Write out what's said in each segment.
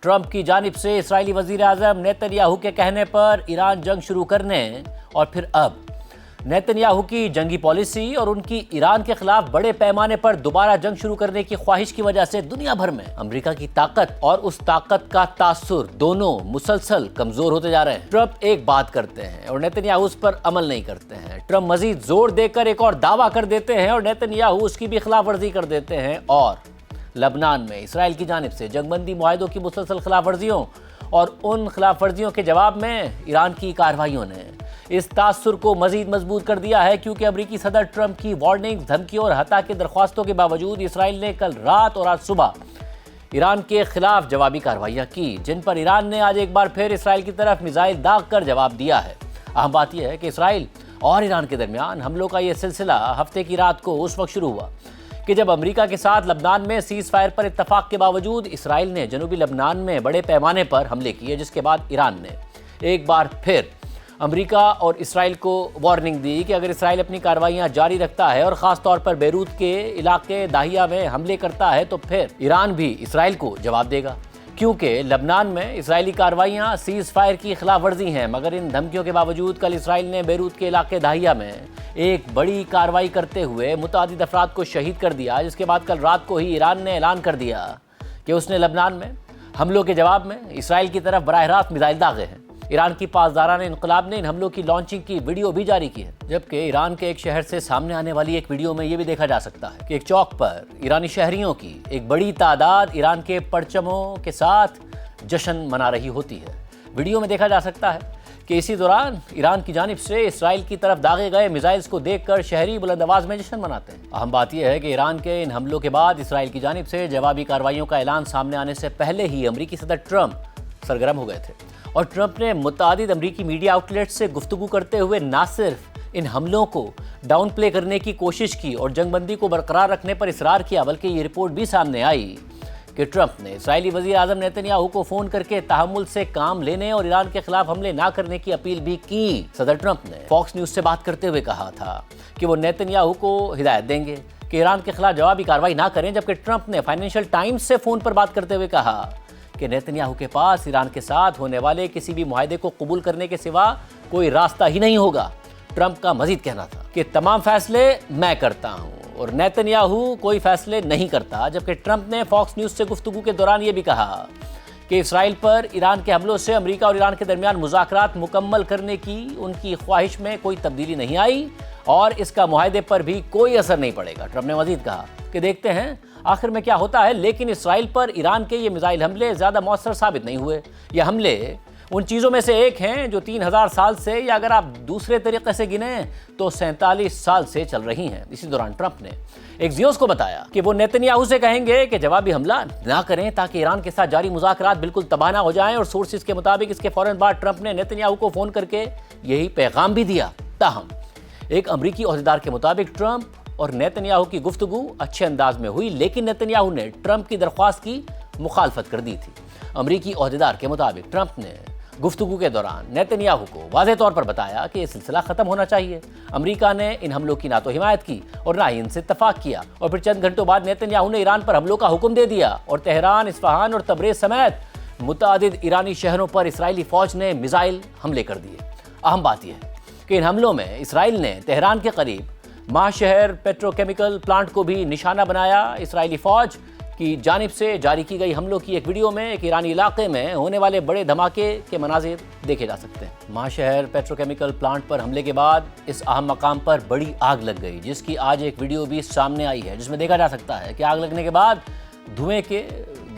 Trump کی جانب سے اسرائیلی وزیر اعظم نیتن یاہو کے کہنے پر ایران جنگ شروع کرنے اور پھر اب نیتن یاہو کی جنگی پالیسی اور ان کی ایران کے خلاف بڑے پیمانے پر دوبارہ جنگ شروع کرنے کی خواہش کی وجہ سے دنیا بھر میں امریکہ کی طاقت اور اس طاقت کا تاثر دونوں مسلسل کمزور ہوتے جا رہے ہیں۔ ٹرمپ ایک بات کرتے ہیں اور نیتن یاہو اس پر عمل نہیں کرتے ہیں۔ ٹرمپ مزید زور دے کر ایک اور دعویٰ کر دیتے ہیں اور نیتن یاہو اس کی بھی خلاف ورزی کر دیتے ہیں، اور لبنان میں اسرائیل کی جانب سے جنگ بندی معاہدوں کی مسلسل خلاف ورزیوں اور ان خلاف ورزیوں کے جواب میں ایران کی کارروائیوں نے اس تاثر کو مزید مضبوط کر دیا ہے، کیونکہ امریکی صدر ٹرمپ کی وارننگ، دھمکیوں اور حتی کہ درخواستوں کے باوجود اسرائیل نے کل رات اور آج صبح ایران کے خلاف جوابی کارروائیاں کی، جن پر ایران نے آج ایک بار پھر اسرائیل کی طرف میزائل داغ کر جواب دیا ہے۔ اہم بات یہ ہے کہ اسرائیل اور ایران کے درمیان حملوں کا یہ سلسلہ ہفتے کی رات کو اس وقت شروع ہوا کہ جب امریکہ کے ساتھ لبنان میں سیز فائر پر اتفاق کے باوجود اسرائیل نے جنوبی لبنان میں بڑے پیمانے پر حملے کیے، جس کے بعد ایران نے ایک بار پھر امریکہ اور اسرائیل کو وارننگ دی کہ اگر اسرائیل اپنی کارروائیاں جاری رکھتا ہے اور خاص طور پر بیروت کے علاقے داہیہ میں حملے کرتا ہے تو پھر ایران بھی اسرائیل کو جواب دے گا، کیونکہ لبنان میں اسرائیلی کارروائیاں سیز فائر کی خلاف ورزی ہیں۔ مگر ان دھمکیوں کے باوجود کل اسرائیل نے بیروت کے علاقے داہیہ میں ایک بڑی کارروائی کرتے ہوئے متعدد افراد کو شہید کر دیا، جس کے بعد کل رات کو ہی ایران نے اعلان کر دیا کہ اس نے لبنان میں حملوں کے جواب میں اسرائیل کی طرف براہ راست میزائل داغے ہیں۔ ایران کی پاسداران انقلاب نے ان حملوں کی لانچنگ کی ویڈیو بھی جاری کی ہے، جبکہ ایران کے ایک شہر سے سامنے آنے والی ایک ویڈیو میں یہ بھی دیکھا جا سکتا ہے کہ ایک چوک پر ایرانی شہریوں کی ایک بڑی تعداد ایران کے پرچموں کے ساتھ جشن منا رہی ہوتی ہے۔ ویڈیو میں دیکھا جا سکتا ہے کہ اسی دوران ایران کی جانب سے اسرائیل کی طرف داغے گئے میزائلز کو دیکھ کر شہری بلند آواز میں جشن مناتے ہیں۔ اہم بات یہ ہے کہ ایران کے ان حملوں کے بعد اسرائیل کی جانب سے جوابی کارروائیوں کا اعلان سامنے آنے سے پہلے ہی امریکی صدر ٹرمپ سرگرم ہو گئے تھے، اور ٹرمپ نے متعدد امریکی میڈیا آؤٹ لیٹ سے گفتگو کرتے ہوئے نہ صرف ان حملوں کو ڈاؤن پلے کرنے کی کوشش کی اور جنگ بندی کو برقرار رکھنے پر اصرار کیا، بلکہ یہ رپورٹ بھی سامنے آئی کہ ٹرمپ نے اسرائیلی وزیر اعظم نیتن یاہو کو فون کر کے تحمل سے کام لینے اور ایران کے خلاف حملے نہ کرنے کی اپیل بھی کی۔ صدر ٹرمپ نے فاکس نیوز سے بات کرتے ہوئے کہا تھا کہ وہ نیتن یاہو کو ہدایت دیں گے کہ ایران کے خلاف جوابی کارروائی نہ کریں، جبکہ ٹرمپ نے فائنینشیل ٹائمز سے فون پر بات کرتے ہوئے کہا کہ نیتن یاہو کے پاس ایران کے ساتھ ہونے والے کسی بھی معاہدے کو قبول کرنے کے سوا کوئی راستہ ہی نہیں ہوگا۔ ٹرمپ کا مزید کہنا تھا کہ تمام فیصلے میں کرتا ہوں اور نیتن یاہو کوئی فیصلے نہیں کرتا، جبکہ ٹرمپ نے فاکس نیوز سے گفتگو کے دوران یہ بھی کہا کہ اسرائیل پر ایران کے حملوں سے امریکہ اور ایران کے درمیان مذاکرات مکمل کرنے کی ان کی خواہش میں کوئی تبدیلی نہیں آئی اور اس کا معاہدے پر بھی کوئی اثر نہیں پڑے گا۔ ٹرمپ نے مزید کہا کہ دیکھتے ہیں آخر میں کیا ہوتا ہے، لیکن اسرائیل پر ایران کے یہ میزائل حملے زیادہ مؤثر ثابت نہیں ہوئے۔ یہ حملے ان چیزوں میں سے ایک ہیں جو 3000 سال سے، یا اگر آپ دوسرے طریقے سے گنیں تو 47 سال سے چل رہی ہیں۔ اسی دوران ٹرمپ نے ایکزیوس کو بتایا کہ وہ نیتن یاہو سے کہیں گے کہ جوابی حملہ نہ کریں تاکہ ایران کے ساتھ جاری مذاکرات بالکل تباہ نہ ہو جائیں، اور سورسز کے مطابق اس کے فوراً بعد ٹرمپ نے نیتن یاہو کو فون کر کے یہی پیغام بھی دیا۔ تاہم ایک امریکی عہدیدار کے مطابق ٹرمپ اور نیتن یاہو کی گفتگو اچھے انداز میں ہوئی، لیکن نیتن یاہو نے ٹرمپ کی درخواست کی مخالفت کر دی تھی۔ امریکی عہدیدار کے مطابق ٹرمپ نے گفتگو کے دوران نیتن یاہو کو واضح طور پر بتایا کہ یہ سلسلہ ختم ہونا چاہیے۔ امریکہ نے ان حملوں کی نہ تو حمایت کی اور نہ ہی ان سے اتفاق کیا، اور پھر چند گھنٹوں بعد نیتن یاہو نے ایران پر حملوں کا حکم دے دیا اور تہران، اصفہان اور تبریز سمیت متعدد ایرانی شہروں پر اسرائیلی فوج نے میزائل حملے کر دیے۔ اہم بات یہ ہے کہ ان حملوں میں اسرائیل نے تہران کے قریب ماہ شہر پیٹرو کیمیکل پلانٹ کو بھی نشانہ بنایا۔ اسرائیلی فوج کی جانب سے جاری کی گئی حملوں کی ایک ویڈیو میں ایک ایرانی علاقے میں ہونے والے بڑے دھماکے کے مناظر دیکھے جا سکتے ہیں۔ ماہ شہر پیٹرو کیمیکل پلانٹ پر حملے کے بعد اس اہم مقام پر بڑی آگ لگ گئی، جس کی آج ایک ویڈیو بھی سامنے آئی ہے، جس میں دیکھا جا سکتا ہے کہ آگ لگنے کے بعد دھوئیں کے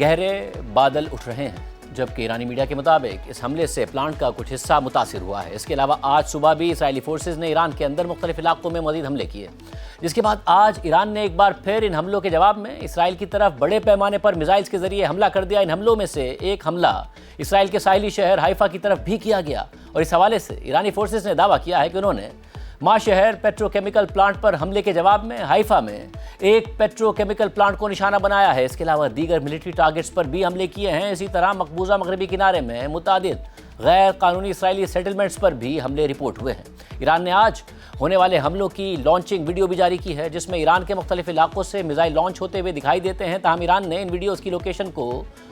گہرے بادل اٹھ رہے ہیں، جبکہ ایرانی میڈیا کے مطابق اس حملے سے پلانٹ کا کچھ حصہ متاثر ہوا ہے۔ اس کے علاوہ آج صبح بھی اسرائیلی فورسز نے ایران کے اندر مختلف علاقوں میں مزید حملے کیے، جس کے بعد آج ایران نے ایک بار پھر ان حملوں کے جواب میں اسرائیل کی طرف بڑے پیمانے پر میزائلز کے ذریعے حملہ کر دیا۔ ان حملوں میں سے ایک حملہ اسرائیل کے ساحلی شہر حیفا کی طرف بھی کیا گیا، اور اس حوالے سے ایرانی فورسز نے دعویٰ کیا ہے کہ انہوں نے ماہ شہر پیٹرو کیمیکل پلانٹ پر حملے کے جواب میں حیفا میں ایک پیٹرو کیمیکل پلانٹ کو نشانہ بنایا ہے۔ اس کے علاوہ دیگر ملٹری ٹارگٹس پر بھی حملے کیے ہیں۔ اسی طرح مقبوضہ مغربی کنارے میں متعدد غیر قانونی اسرائیلی سیٹلمنٹس پر بھی حملے رپورٹ ہوئے ہیں۔ ایران نے آج ہونے والے حملوں کی لانچنگ ویڈیو بھی جاری کی ہے، جس میں ایران کے مختلف علاقوں سے میزائل لانچ ہوتے ہوئے دکھائی دیتے ہیں، تاہم ایران نے ان ویڈیوز کی لوکیشن کو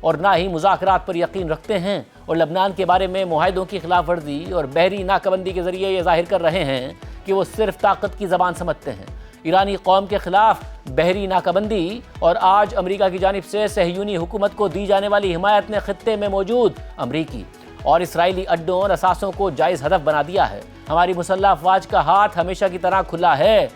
اور نہ ہی مذاکرات پر یقین رکھتے ہیں، اور لبنان کے بارے میں معاہدوں کی خلاف ورزی اور بحری ناکہ بندی کے ذریعے یہ ظاہر کر رہے ہیں کہ وہ صرف طاقت کی زبان سمجھتے ہیں۔ ایرانی قوم کے خلاف بحری ناکہ بندی اور آج امریکہ کی جانب سے صہیونی حکومت کو دی جانے والی حمایت نے خطے میں موجود امریکی اور اسرائیلی اڈوں اور اثاثوں کو جائز ہدف بنا دیا ہے۔ ہماری مسلح افواج کا ہاتھ ہمیشہ کی طرح کھلا ہے